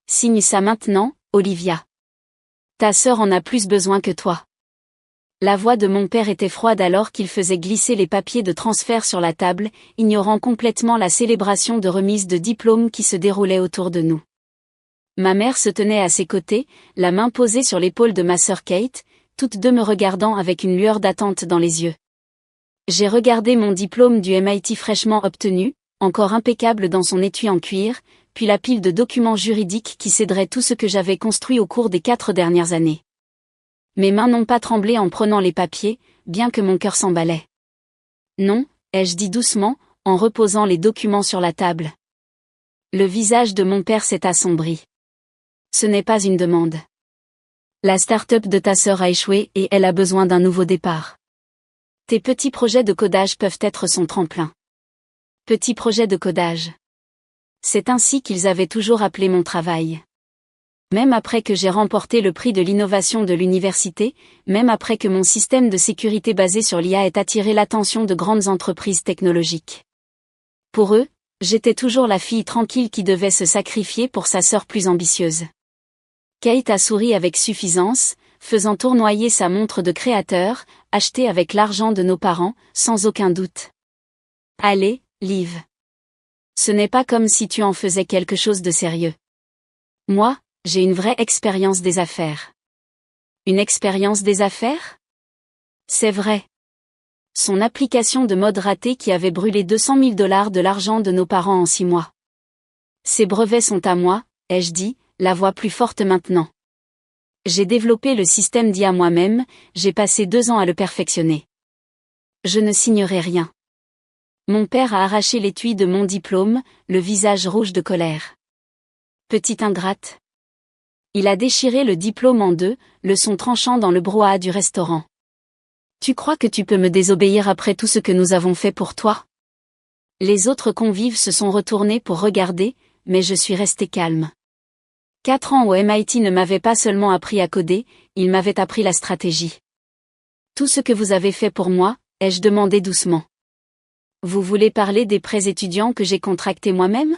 Signe ça maintenant, Olivia. Ta sœur en a plus besoin que toi. La voix de mon père était froide alors qu'il faisait glisser les papiers de transfert sur la table, ignorant complètement la célébration de remise de diplôme qui se déroulait autour de nous. Ma mère se tenait à ses côtés, la main posée sur l'épaule de ma sœur Kate, toutes deux me regardant avec une lueur d'attente dans les yeux. J'ai regardé mon diplôme du MIT fraîchement obtenu, encore impeccable dans son étui en cuir, puis la pile de documents juridiques qui céderait tout ce que j'avais construit au cours des 4 dernières années. Mes mains n'ont pas tremblé en prenant les papiers, bien que mon cœur s'emballait. Non, ai-je dit doucement, en reposant les documents sur la table. Le visage de mon père s'est assombri. Ce n'est pas une demande. La start-up de ta sœur a échoué et elle a besoin d'un nouveau départ. Tes petits projets de codage peuvent être son tremplin. Petits projets de codage. C'est ainsi qu'ils avaient toujours appelé mon travail. Même après que j'ai remporté le prix de l'innovation de l'université, même après que mon système de sécurité basé sur l'IA ait attiré l'attention de grandes entreprises technologiques. Pour eux, j'étais toujours la fille tranquille qui devait se sacrifier pour sa sœur plus ambitieuse. Kate a souri avec suffisance, faisant tournoyer sa montre de créateur, achetée avec l'argent de nos parents, sans aucun doute. Allez, Liv. Ce n'est pas comme si tu en faisais quelque chose de sérieux. Moi, j'ai une vraie expérience des affaires. Une expérience des affaires? C'est vrai. Son application de mode raté qui avait brûlé 200 000 $ de l'argent de nos parents en 6 mois. Ces brevets sont à moi, ai-je dit, la voix plus forte maintenant. J'ai développé le système d'IA moi-même, j'ai passé 2 ans à le perfectionner. Je ne signerai rien. Mon père a arraché l'étui de mon diplôme, le visage rouge de colère. Petite ingrate. Il a déchiré le diplôme en 2, le son tranchant dans le brouhaha du restaurant. Tu crois que tu peux me désobéir après tout ce que nous avons fait pour toi? Les autres convives se sont retournés pour regarder, mais je suis resté calme. 4 ans au MIT ne m'avaient pas seulement appris à coder, ils m'avaient appris la stratégie. Tout ce que vous avez fait pour moi, ai-je demandé doucement. Vous voulez parler des prêts étudiants que j'ai contractés moi-même?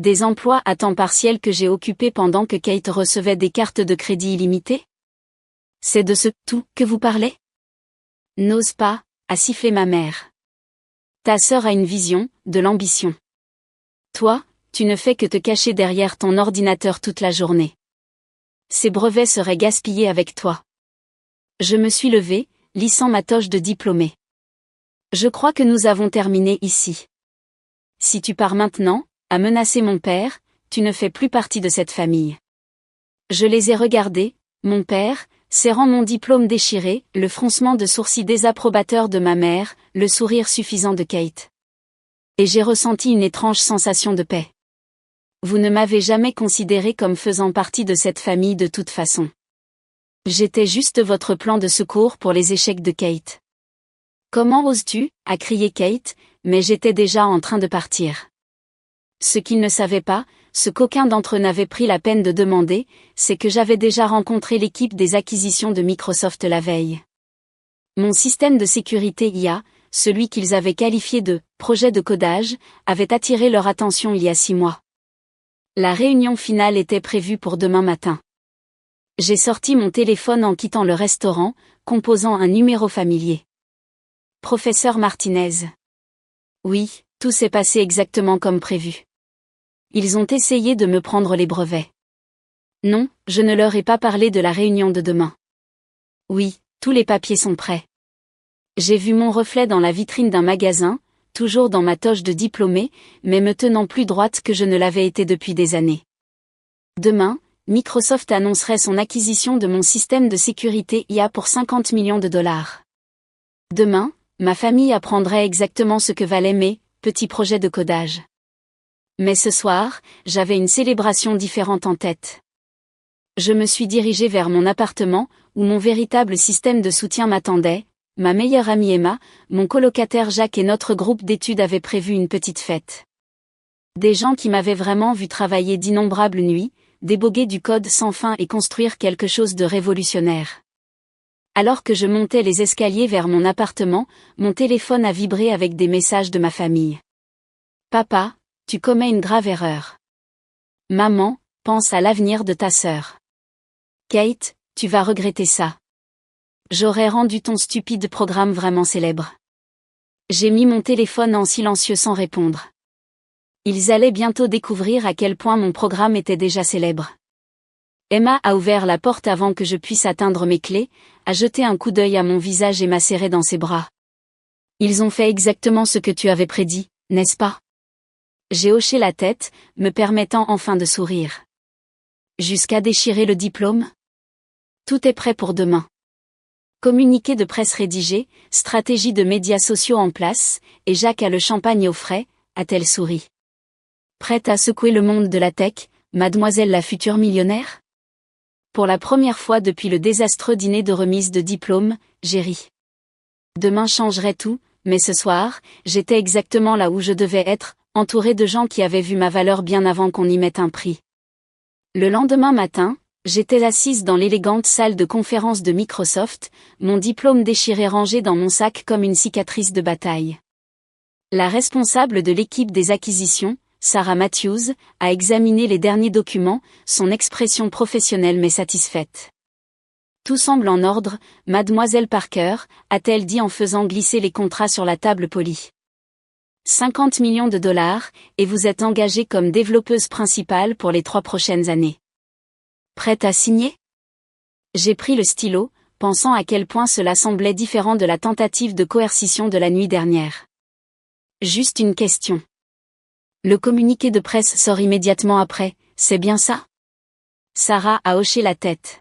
Des emplois à temps partiel que j'ai occupés pendant que Kate recevait des cartes de crédit illimitées? C'est de ce « tout » que vous parlez? N'ose pas, a sifflé ma mère. Ta sœur a une vision, de l'ambition. Toi, tu ne fais que te cacher derrière ton ordinateur toute la journée. Ces brevets seraient gaspillés avec toi. Je me suis levée, lissant ma toge de diplômée. Je crois que nous avons terminé ici. Si tu pars maintenant, a menacé mon père, tu ne fais plus partie de cette famille. Je les ai regardés, mon père, serrant mon diplôme déchiré, le froncement de sourcils désapprobateur de ma mère, le sourire suffisant de Kate. Et j'ai ressenti une étrange sensation de paix. Vous ne m'avez jamais considéré comme faisant partie de cette famille de toute façon. J'étais juste votre plan de secours pour les échecs de Kate. Comment oses-tu, a crié Kate, mais j'étais déjà en train de partir. Ce qu'ils ne savaient pas, ce qu'aucun d'entre eux n'avait pris la peine de demander, c'est que j'avais déjà rencontré l'équipe des acquisitions de Microsoft la veille. Mon système de sécurité IA, celui qu'ils avaient qualifié de « projet de codage », avait attiré leur attention il y a 6 mois. La réunion finale était prévue pour demain matin. J'ai sorti mon téléphone en quittant le restaurant, composant un numéro familier. Professeur Martinez. Oui, tout s'est passé exactement comme prévu. Ils ont essayé de me prendre les brevets. Non, je ne leur ai pas parlé de la réunion de demain. Oui, tous les papiers sont prêts. J'ai vu mon reflet dans la vitrine d'un magasin, toujours dans ma toge de diplômée, mais me tenant plus droite que je ne l'avais été depuis des années. Demain, Microsoft annoncerait son acquisition de mon système de sécurité IA pour 50 millions de $. Demain, ma famille apprendrait exactement ce que valaient mes petits projets de codage. Mais ce soir, j'avais une célébration différente en tête. Je me suis dirigée vers mon appartement, où mon véritable système de soutien m'attendait, ma meilleure amie Emma, mon colocataire Jacques et notre groupe d'études avaient prévu une petite fête. Des gens qui m'avaient vraiment vu travailler d'innombrables nuits, déboguer du code sans fin et construire quelque chose de révolutionnaire. Alors que je montais les escaliers vers mon appartement, mon téléphone a vibré avec des messages de ma famille. Papa, tu commets une grave erreur. Maman, pense à l'avenir de ta sœur. Kate, tu vas regretter ça. J'aurais rendu ton stupide programme vraiment célèbre. J'ai mis mon téléphone en silencieux sans répondre. Ils allaient bientôt découvrir à quel point mon programme était déjà célèbre. Emma a ouvert la porte avant que je puisse atteindre mes clés, a jeté un coup d'œil à mon visage et m'a serré dans ses bras. Ils ont fait exactement ce que tu avais prédit, n'est-ce pas? J'ai hoché la tête, me permettant enfin de sourire. Jusqu'à déchirer le diplôme? Tout est prêt pour demain. Communiqué de presse rédigé, stratégie de médias sociaux en place, et Jacques a le champagne au frais, a-t-elle souri. Prête à secouer le monde de la tech, mademoiselle la future millionnaire? Pour la première fois depuis le désastreux dîner de remise de diplôme, j'ai ri. Demain changerait tout, mais ce soir, j'étais exactement là où je devais être, entourée de gens qui avaient vu ma valeur bien avant qu'on y mette un prix. Le lendemain matin, j'étais assise dans l'élégante salle de conférence de Microsoft, mon diplôme déchiré rangé dans mon sac comme une cicatrice de bataille. La responsable de l'équipe des acquisitions, Sarah Matthews, a examiné les derniers documents, son expression professionnelle m'est satisfaite. Tout semble en ordre, mademoiselle Parker, a-t-elle dit en faisant glisser les contrats sur la table polie. 50 millions de dollars, et vous êtes engagée comme développeuse principale pour les 3 prochaines années. Prête à signer? J'ai pris le stylo, pensant à quel point cela semblait différent de la tentative de coercition de la nuit dernière. Juste une question. Le communiqué de presse sort immédiatement après, c'est bien ça? Sarah a hoché la tête.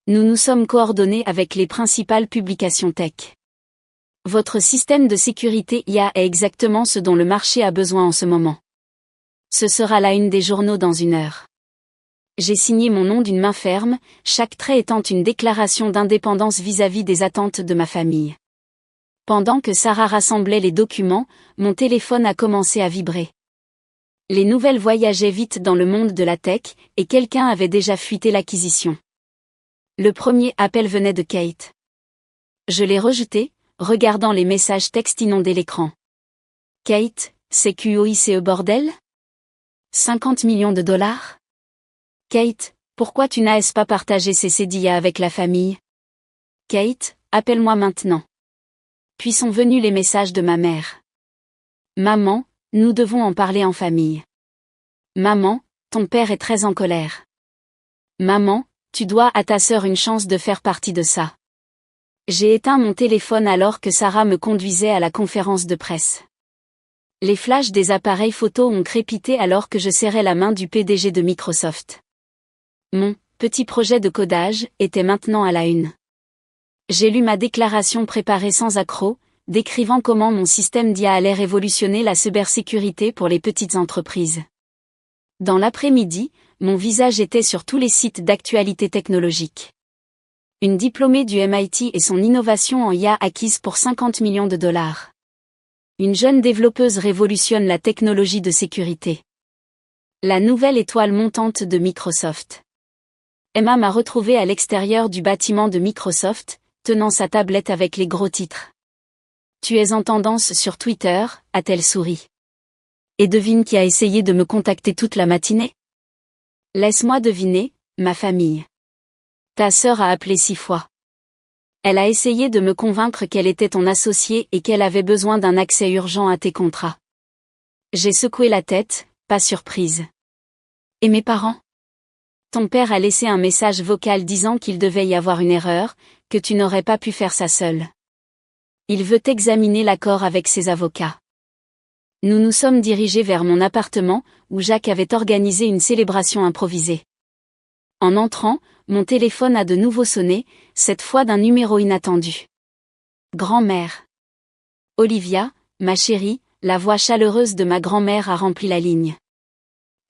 Nous nous sommes coordonnés avec les principales publications tech. Votre système de sécurité IA est exactement ce dont le marché a besoin en ce moment. Ce sera la une des journaux dans 1 heure. J'ai signé mon nom d'une main ferme, chaque trait étant une déclaration d'indépendance vis-à-vis des attentes de ma famille. Pendant que Sarah rassemblait les documents, mon téléphone a commencé à vibrer. Les nouvelles voyageaient vite dans le monde de la tech, et quelqu'un avait déjà fuité l'acquisition. Le premier appel venait de Kate. Je l'ai rejeté, regardant les messages textes inonder l'écran. Kate, c'est QOICE bordel? 50 millions de dollars? Kate, pourquoi tu n'as pas partagé ces CDIA avec la famille? Kate, appelle-moi maintenant. Puis sont venus les messages de ma mère. Maman, nous devons en parler en famille. Maman, ton père est très en colère. Maman, tu dois à ta sœur une chance de faire partie de ça. J'ai éteint mon téléphone alors que Sarah me conduisait à la conférence de presse. Les flashs des appareils photo ont crépité alors que je serrais la main du PDG de Microsoft. Mon petit projet de codage était maintenant à la une. J'ai lu ma déclaration préparée sans accroc, décrivant comment mon système d'IA allait révolutionner la cybersécurité pour les petites entreprises. Dans l'après-midi, mon visage était sur tous les sites d'actualité technologique. Une diplômée du MIT et son innovation en IA acquise pour 50 millions de dollars. Une jeune développeuse révolutionne la technologie de sécurité. La nouvelle étoile montante de Microsoft. Emma m'a retrouvée à l'extérieur du bâtiment de Microsoft, tenant sa tablette avec les gros titres. Tu es en tendance sur Twitter, a-t-elle souri. Et devine qui a essayé de me contacter toute la matinée? Laisse-moi deviner, ma famille. Ta sœur a appelé 6 fois. Elle a essayé de me convaincre qu'elle était ton associée et qu'elle avait besoin d'un accès urgent à tes contrats. J'ai secoué la tête, pas surprise. Et mes parents? Ton père a laissé un message vocal disant qu'il devait y avoir une erreur, que tu n'aurais pas pu faire ça seul. Il veut examiner l'accord avec ses avocats. Nous nous sommes dirigés vers mon appartement, où Jacques avait organisé une célébration improvisée. En entrant, mon téléphone a de nouveau sonné, cette fois d'un numéro inattendu. Grand-mère. Olivia, ma chérie, la voix chaleureuse de ma grand-mère a rempli la ligne.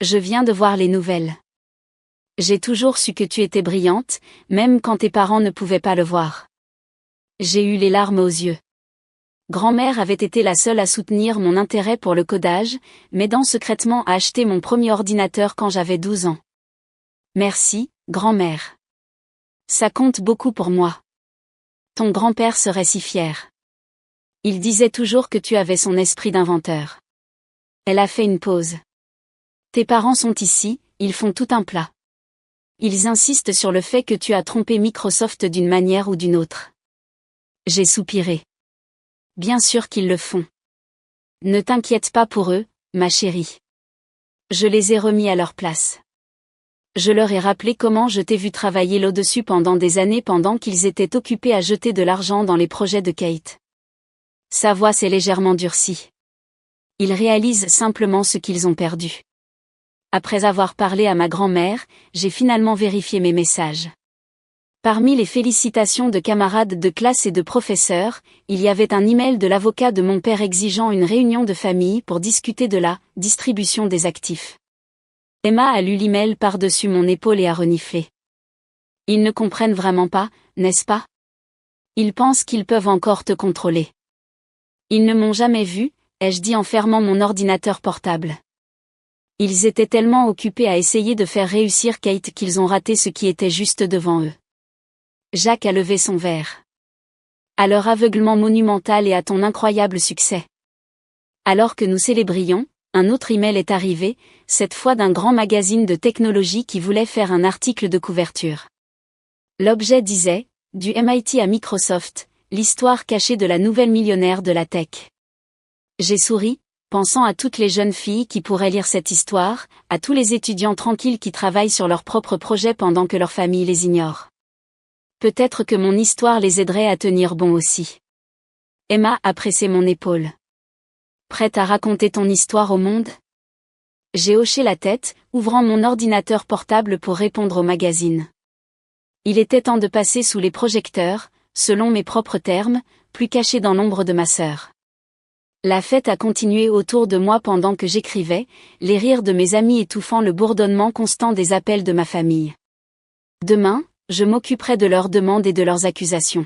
Je viens de voir les nouvelles. J'ai toujours su que tu étais brillante, même quand tes parents ne pouvaient pas le voir. J'ai eu les larmes aux yeux. Grand-mère avait été la seule à soutenir mon intérêt pour le codage, m'aidant secrètement à acheter mon premier ordinateur quand j'avais 12 ans. Merci, grand-mère. Ça compte beaucoup pour moi. Ton grand-père serait si fier. Il disait toujours que tu avais son esprit d'inventeur. Elle a fait une pause. Tes parents sont ici, ils font tout un plat. Ils insistent sur le fait que tu as trompé Microsoft d'une manière ou d'une autre. J'ai soupiré. Bien sûr qu'ils le font. Ne t'inquiète pas pour eux, ma chérie. Je les ai remis à leur place. Je leur ai rappelé comment je t'ai vu travailler là-dessus pendant des années pendant qu'ils étaient occupés à jeter de l'argent dans les projets de Kate. Sa voix s'est légèrement durcie. Ils réalisent simplement ce qu'ils ont perdu. Après avoir parlé à ma grand-mère, j'ai finalement vérifié mes messages. Parmi les félicitations de camarades de classe et de professeurs, il y avait un email de l'avocat de mon père exigeant une réunion de famille pour discuter de la distribution des actifs. Emma a lu l'email par-dessus mon épaule et a reniflé. Ils ne comprennent vraiment pas, n'est-ce pas? Ils pensent qu'ils peuvent encore te contrôler. Ils ne m'ont jamais vu, ai-je dit en fermant mon ordinateur portable. Ils étaient tellement occupés à essayer de faire réussir Kate qu'ils ont raté ce qui était juste devant eux. Jacques a levé son verre. À leur aveuglement monumental et à ton incroyable succès. Alors que nous célébrions, un autre email est arrivé, cette fois d'un grand magazine de technologie qui voulait faire un article de couverture. L'objet disait, du MIT à Microsoft, l'histoire cachée de la nouvelle millionnaire de la tech. J'ai souri, pensant à toutes les jeunes filles qui pourraient lire cette histoire, à tous les étudiants tranquilles qui travaillent sur leurs propres projets pendant que leur famille les ignore. Peut-être que mon histoire les aiderait à tenir bon aussi. Emma a pressé mon épaule. Prête à raconter ton histoire au monde? J'ai hoché la tête, ouvrant mon ordinateur portable pour répondre au magazine. Il était temps de passer sous les projecteurs, selon mes propres termes, plus caché dans l'ombre de ma sœur. La fête a continué autour de moi pendant que j'écrivais, les rires de mes amis étouffant le bourdonnement constant des appels de ma famille. Demain, je m'occuperai de leurs demandes et de leurs accusations.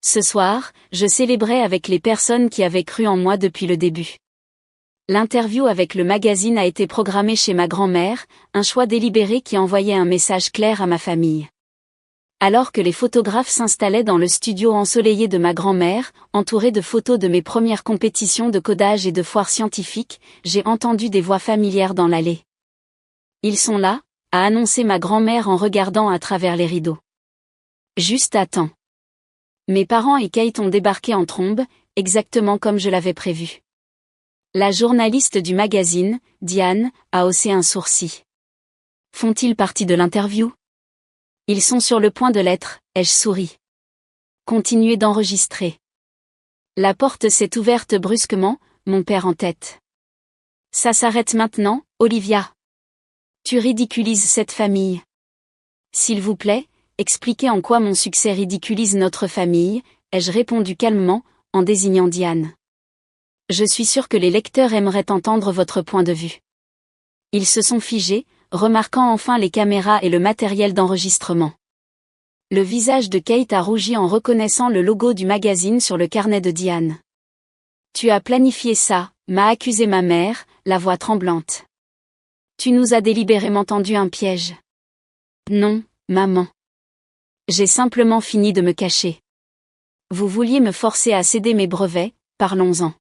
Ce soir, je célébrais avec les personnes qui avaient cru en moi depuis le début. L'interview avec le magazine a été programmée chez ma grand-mère, un choix délibéré qui envoyait un message clair à ma famille. Alors que les photographes s'installaient dans le studio ensoleillé de ma grand-mère, entouré de photos de mes premières compétitions de codage et de foires scientifiques, j'ai entendu des voix familières dans l'allée. Ils sont là, a annoncé ma grand-mère en regardant à travers les rideaux. Juste à temps. Mes parents et Kate ont débarqué en trombe, exactement comme je l'avais prévu. La journaliste du magazine, Diane, a haussé un sourcil. Font-ils partie de l'interview? Ils sont sur le point de l'être, ai-je souri. Continuez d'enregistrer. La porte s'est ouverte brusquement, mon père en tête. Ça s'arrête maintenant, Olivia. Tu ridiculises cette famille. S'il vous plaît, expliquez en quoi mon succès ridiculise notre famille, ai-je répondu calmement, en désignant Diane. Je suis sûre que les lecteurs aimeraient entendre votre point de vue. Ils se sont figés, remarquant enfin les caméras et le matériel d'enregistrement. Le visage de Kate a rougi en reconnaissant le logo du magazine sur le carnet de Diane. Tu as planifié ça, m'a accusé ma mère, la voix tremblante. Tu nous as délibérément tendu un piège. Non, maman. J'ai simplement fini de me cacher. Vous vouliez me forcer à céder mes brevets, parlons-en.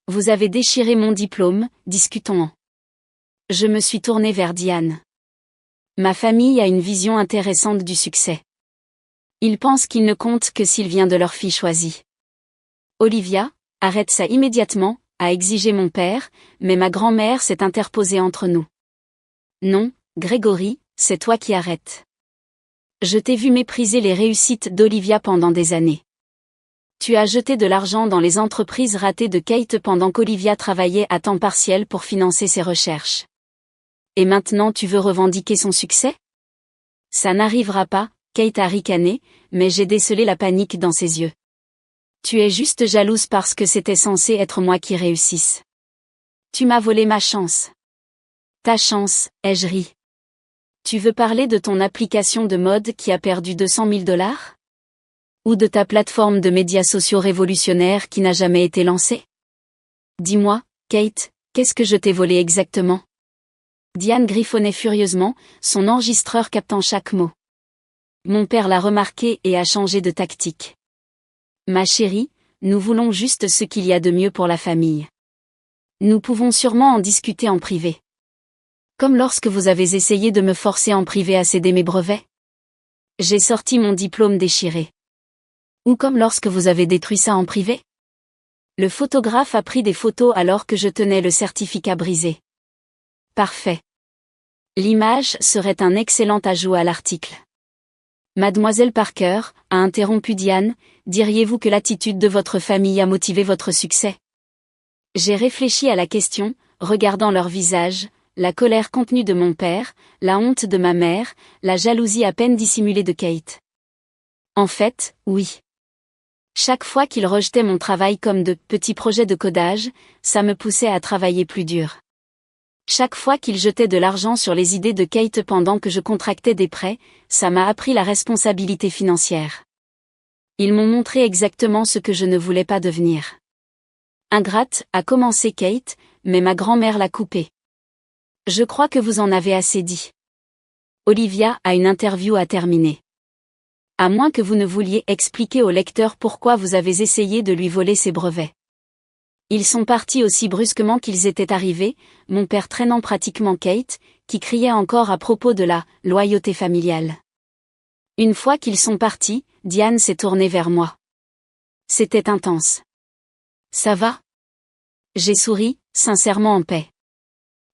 Vous avez déchiré mon diplôme, discutons-en. Je me suis tournée vers Diane. Ma famille a une vision intéressante du succès. Ils pensent qu'il ne compte que s'il vient de leur fille choisie. Olivia, arrête ça immédiatement, a exigé mon père, mais ma grand-mère s'est interposée entre nous. Non, Grégory, c'est toi qui arrêtes. Je t'ai vu mépriser les réussites d'Olivia pendant des années. Tu as jeté de l'argent dans les entreprises ratées de Kate pendant qu'Olivia travaillait à temps partiel pour financer ses recherches. Et maintenant tu veux revendiquer son succès? Ça n'arrivera pas, Kate a ricané, mais j'ai décelé la panique dans ses yeux. Tu es juste jalouse parce que c'était censé être moi qui réussisse. Tu m'as volé ma chance. Ta chance, ai-je ri. Tu veux parler de ton application de mode qui a perdu 200 000 $? Ou de ta plateforme de médias sociaux révolutionnaire qui n'a jamais été lancée? Dis-moi, Kate, qu'est-ce que je t'ai volé exactement? Diane griffonnait furieusement, son enregistreur captant chaque mot. Mon père l'a remarqué et a changé de tactique. Ma chérie, nous voulons juste ce qu'il y a de mieux pour la famille. Nous pouvons sûrement en discuter en privé. Comme lorsque vous avez essayé de me forcer en privé à céder mes brevets. J'ai sorti mon diplôme déchiré. Ou comme lorsque vous avez détruit ça en privé. Le photographe a pris des photos alors que je tenais le certificat brisé. Parfait. L'image serait un excellent ajout à l'article. Mademoiselle Parker, a interrompu Diane, diriez-vous que l'attitude de votre famille a motivé votre succès? J'ai réfléchi à la question, regardant leur visage, la colère contenue de mon père, la honte de ma mère, la jalousie à peine dissimulée de Kate. En fait, oui. Chaque fois qu'il rejetait mon travail comme de petits projets de codage, ça me poussait à travailler plus dur. Chaque fois qu'il jetait de l'argent sur les idées de Kate pendant que je contractais des prêts, ça m'a appris la responsabilité financière. Ils m'ont montré exactement ce que je ne voulais pas devenir. Ingrate, a commencé Kate, mais ma grand-mère l'a coupé. Je crois que vous en avez assez dit. Olivia a une interview à terminer. À moins que vous ne vouliez expliquer au lecteur pourquoi vous avez essayé de lui voler ses brevets. Ils sont partis aussi brusquement qu'ils étaient arrivés, mon père traînant pratiquement Kate, qui criait encore à propos de la loyauté familiale. Une fois qu'ils sont partis, Diane s'est tournée vers moi. C'était intense. Ça va? J'ai souri, sincèrement en paix.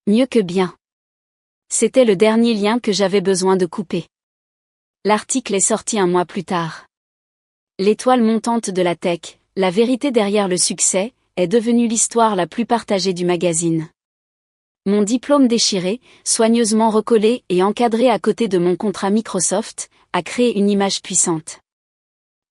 Mieux que bien. C'était le dernier lien que j'avais besoin de couper. L'article est sorti un mois plus tard. L'étoile montante de la tech, la vérité derrière le succès, est devenue l'histoire la plus partagée du magazine. Mon diplôme déchiré, soigneusement recollé et encadré à côté de mon contrat Microsoft, a créé une image puissante.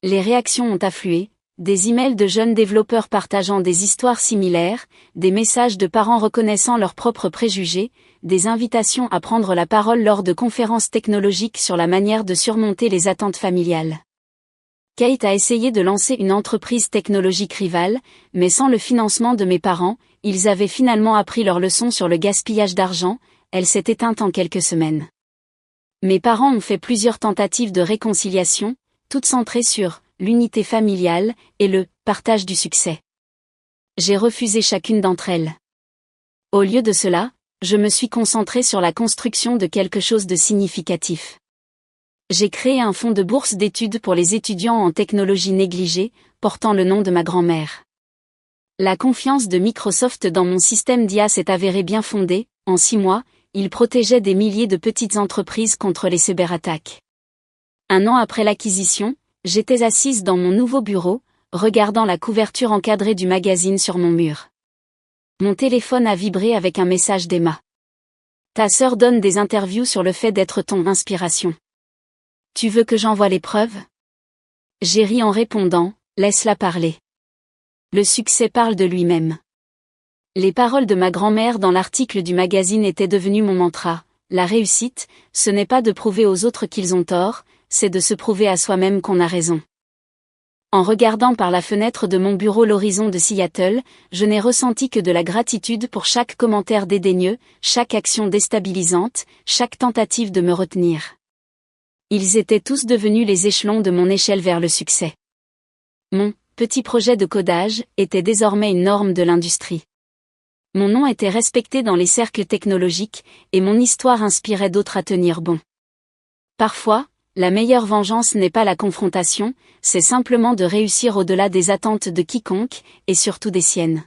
Les réactions ont afflué, des emails de jeunes développeurs partageant des histoires similaires, des messages de parents reconnaissant leurs propres préjugés, des invitations à prendre la parole lors de conférences technologiques sur la manière de surmonter les attentes familiales. Kate a essayé de lancer une entreprise technologique rivale, mais sans le financement de mes parents, ils avaient finalement appris leur leçon sur le gaspillage d'argent, elle s'est éteinte en quelques semaines. Mes parents ont fait plusieurs tentatives de réconciliation, toutes centrées sur l'unité familiale et le partage du succès. J'ai refusé chacune d'entre elles. Au lieu de cela, je me suis concentré sur la construction de quelque chose de significatif. J'ai créé un fonds de bourse d'études pour les étudiants en technologie négligée, portant le nom de ma grand-mère. La confiance de Microsoft dans mon système d'IA s'est avérée bien fondée. En 6 mois, il protégeait des milliers de petites entreprises contre les cyberattaques. 1 an après l'acquisition, j'étais assise dans mon nouveau bureau, regardant la couverture encadrée du magazine sur mon mur. Mon téléphone a vibré avec un message d'Emma. Ta sœur donne des interviews sur le fait d'être ton inspiration. Tu veux que j'envoie les preuves? J'ai ri en répondant, laisse-la parler. Le succès parle de lui-même. Les paroles de ma grand-mère dans l'article du magazine étaient devenues mon mantra. La réussite, ce n'est pas de prouver aux autres qu'ils ont tort, c'est de se prouver à soi-même qu'on a raison. En regardant par la fenêtre de mon bureau l'horizon de Seattle, je n'ai ressenti que de la gratitude pour chaque commentaire dédaigneux, chaque action déstabilisante, chaque tentative de me retenir. Ils étaient tous devenus les échelons de mon échelle vers le succès. Mon petit projet de codage était désormais une norme de l'industrie. Mon nom était respecté dans les cercles technologiques, et mon histoire inspirait d'autres à tenir bon. Parfois, la meilleure vengeance n'est pas la confrontation, c'est simplement de réussir au-delà des attentes de quiconque, et surtout des siennes.